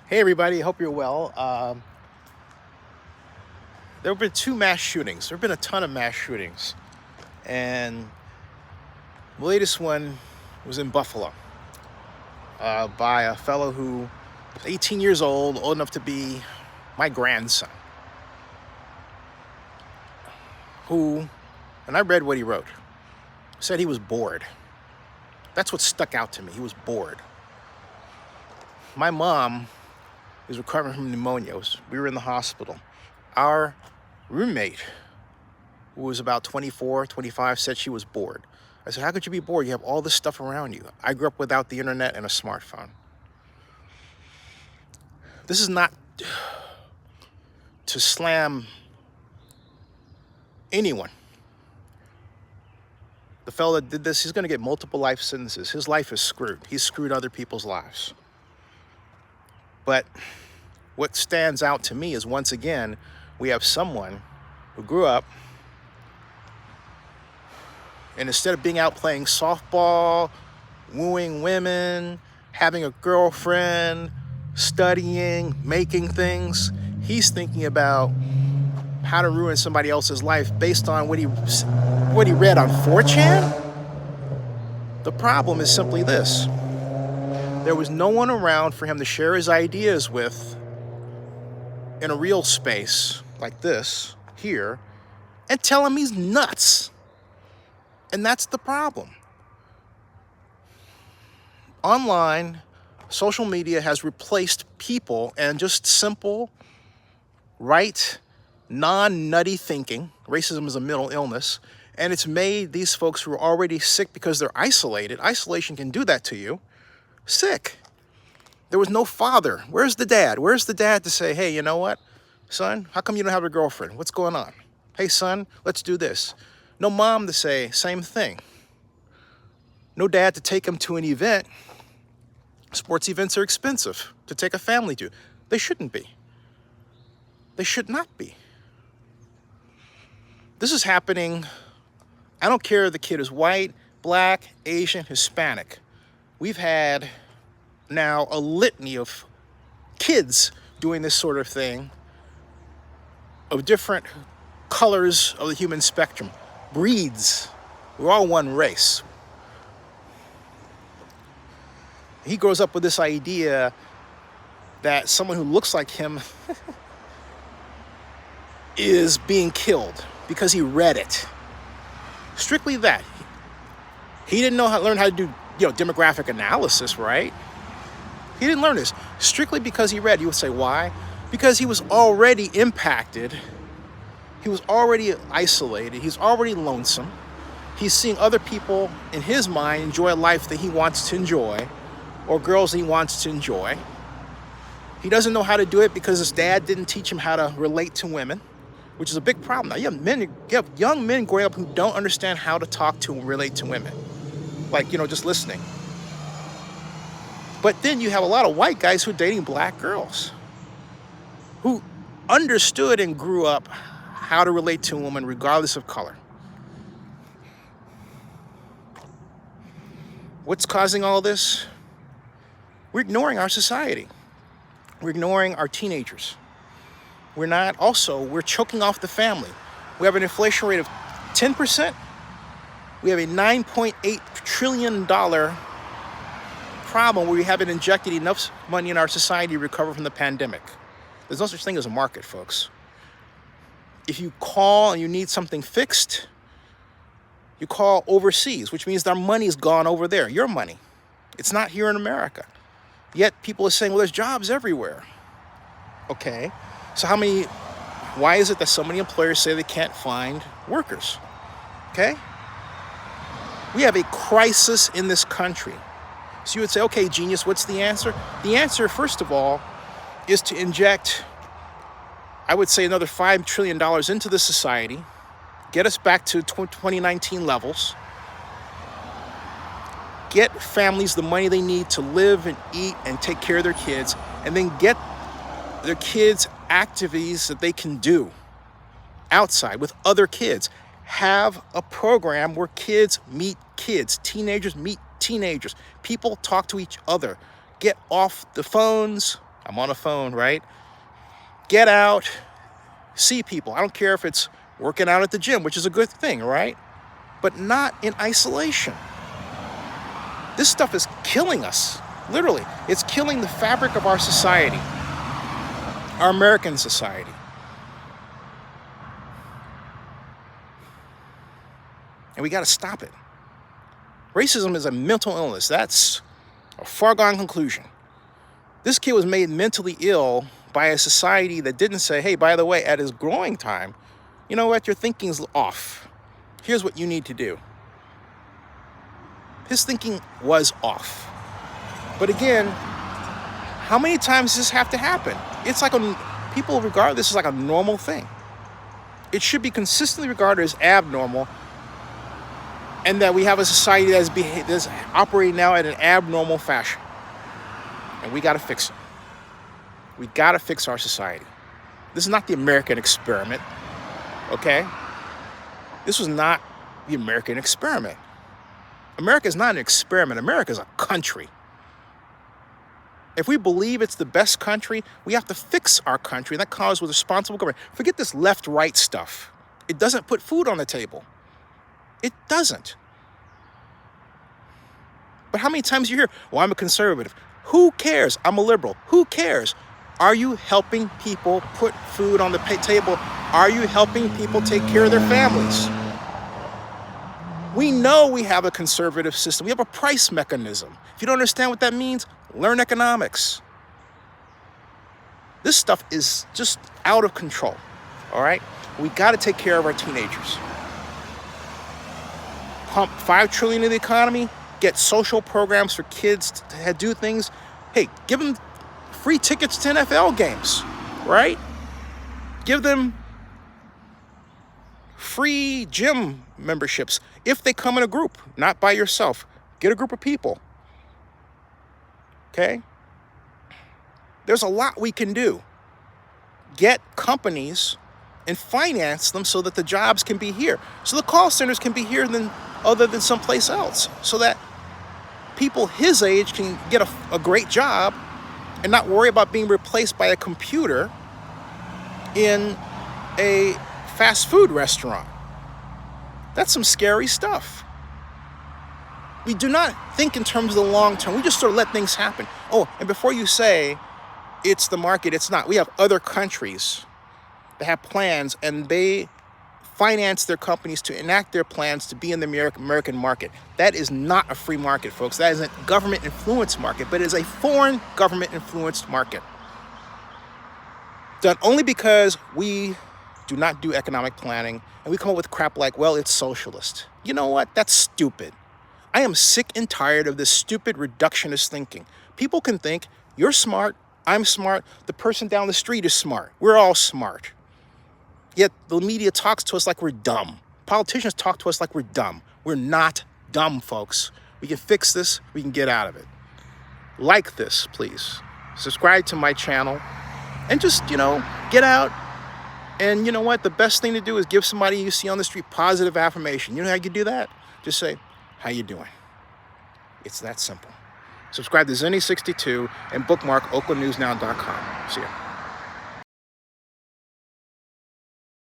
Hey everybody, hope you're well. There have been two mass shootings. There have been a ton of mass shootings, and the latest one was in Buffalo by a fellow who was 18 years old enough to be my grandson. Who, and I read what he wrote, said he was bored. That's what stuck out to me. He was bored. My mom is recovering from pneumonia. We were in the hospital. Our roommate, who was about 24, 25, said she was bored. I said, how could you be bored? You have all this stuff around you. I grew up without the internet and a smartphone. This is not to slam anyone. The fellow that did this, he's going to get multiple life sentences. His life is screwed. He's screwed other people's lives. But what stands out to me is, once again, we have someone who grew up, and instead of being out playing softball, wooing women, having a girlfriend, studying, making things, he's thinking about how to ruin somebody else's life based on what he read on 4chan. The problem is simply this. There was no one around for him to share his ideas with in a real space like this here and tell him he's nuts. And that's the problem. Online, social media has replaced people and just simple, right, non-nutty thinking. Racism is a mental illness. And it's made these folks who are already sick because they're isolated. Isolation can do that to you. Sick. There was no father. Where's the dad? Where's the dad to say, hey, you know what, son, how come you don't have a girlfriend? What's going on? Hey, son, let's do this. No mom to say, same thing. No dad to take him to an event. Sports events are expensive to take a family to. They shouldn't be. They should not be. This is happening. I don't care if the kid is white, black, Asian, Hispanic. We've had now a litany of kids doing this sort of thing, of different colors of the human spectrum, breeds. We're all one race. He grows up with this idea that someone who looks like him is being killed because he read it. Strictly that. He didn't learn how to do, demographic analysis, right? He didn't learn this. Strictly because he read. You would say, why? Because he was already impacted. He was already isolated. He's already lonesome. He's seeing other people, in his mind, enjoy a life that he wants to enjoy, or girls that he wants to enjoy. He doesn't know how to do it because his dad didn't teach him how to relate to women, which is a big problem. Now, you have young men growing up who don't understand how to talk to and relate to women. Like, just listening. But then you have a lot of white guys who are dating black girls who understood and grew up how to relate to a woman regardless of color. What's causing all this? We're ignoring our society. We're ignoring our teenagers. We're choking off the family. We have an inflation rate of 10%. We have a $9.8 trillion problem where we haven't injected enough money in our society to recover from the pandemic. There's no such thing as a market, folks. If you call and you need something fixed, you call overseas, which means their money's gone over there, your money. It's not here in America. Yet people are saying, well, there's jobs everywhere. Okay, so why is it that so many employers say they can't find workers? Okay? We have a crisis in this country. So you would say, okay, genius, what's the answer? The answer, first of all, is to inject, I would say, another $5 trillion into the society, get us back to 2019 levels, get families the money they need to live and eat and take care of their kids, and then get their kids activities that they can do outside with other kids. Have a program where kids meet kids, teenagers meet teenagers, people talk to each other, get off the phones, I'm on a phone, right? Get out, see people. I don't care if it's working out at the gym, which is a good thing, right? But not in isolation. This stuff is killing us, literally. It's killing the fabric of our society, our American society. And we got to stop it. Racism is a mental illness. That's a foregone conclusion. This kid was made mentally ill by a society that didn't say, hey, by the way, at his growing time, you know what, your thinking's off. Here's what you need to do. His thinking was off. But again, how many times does this have to happen? It's like people regard this as like a normal thing. It should be consistently regarded as abnormal, and that we have a society that's operating now in an abnormal fashion. And we got to fix it. We got to fix our society. This is not the American experiment, okay? This was not the American experiment. America is not an experiment. America is a country. If we believe it's the best country, we have to fix our country, and that comes with responsible government. Forget this left-right stuff. It doesn't put food on the table. It doesn't. But how many times you hear, well, I'm a conservative. Who cares? I'm a liberal. Who cares? Are you helping people put food on the table? Are you helping people take care of their families? We know we have a conservative system. We have a price mechanism. If you don't understand what that means, learn economics. This stuff is just out of control, all right? We got to take care of our teenagers. Pump $5 trillion into the economy, get social programs for kids to do things. Hey, give them free tickets to NFL games, right? Give them free gym memberships if they come in a group, not by yourself. Get a group of people, okay? There's a lot we can do. Get companies and finance them so that the jobs can be here, so the call centers can be here other than someplace else, so that people his age can get a great job and not worry about being replaced by a computer in a fast food restaurant. That's some scary stuff. We do not think in terms of the long term. We just sort of let things happen. Oh, and before you say it's the market, it's not. We have other countries that have plans, and they finance their companies to enact their plans to be in the American market. That is not a free market, folks. That is a government-influenced market, but it is a foreign government-influenced market. Done only because we do not do economic planning, and we come up with crap like, well, it's socialist. You know what? That's stupid. I am sick and tired of this stupid reductionist thinking. People can think, you're smart, I'm smart, the person down the street is smart. We're all smart. Yet the media talks to us like we're dumb. Politicians talk to us like we're dumb. We're not dumb, folks. We can fix this. We can get out of it. Like this, please. Subscribe to my channel. And just, get out. And you know what? The best thing to do is give somebody you see on the street positive affirmation. You know how you do that? Just say, how you doing? It's that simple. Subscribe to Zenny62 and bookmark oaklandnewsnow.com. See ya.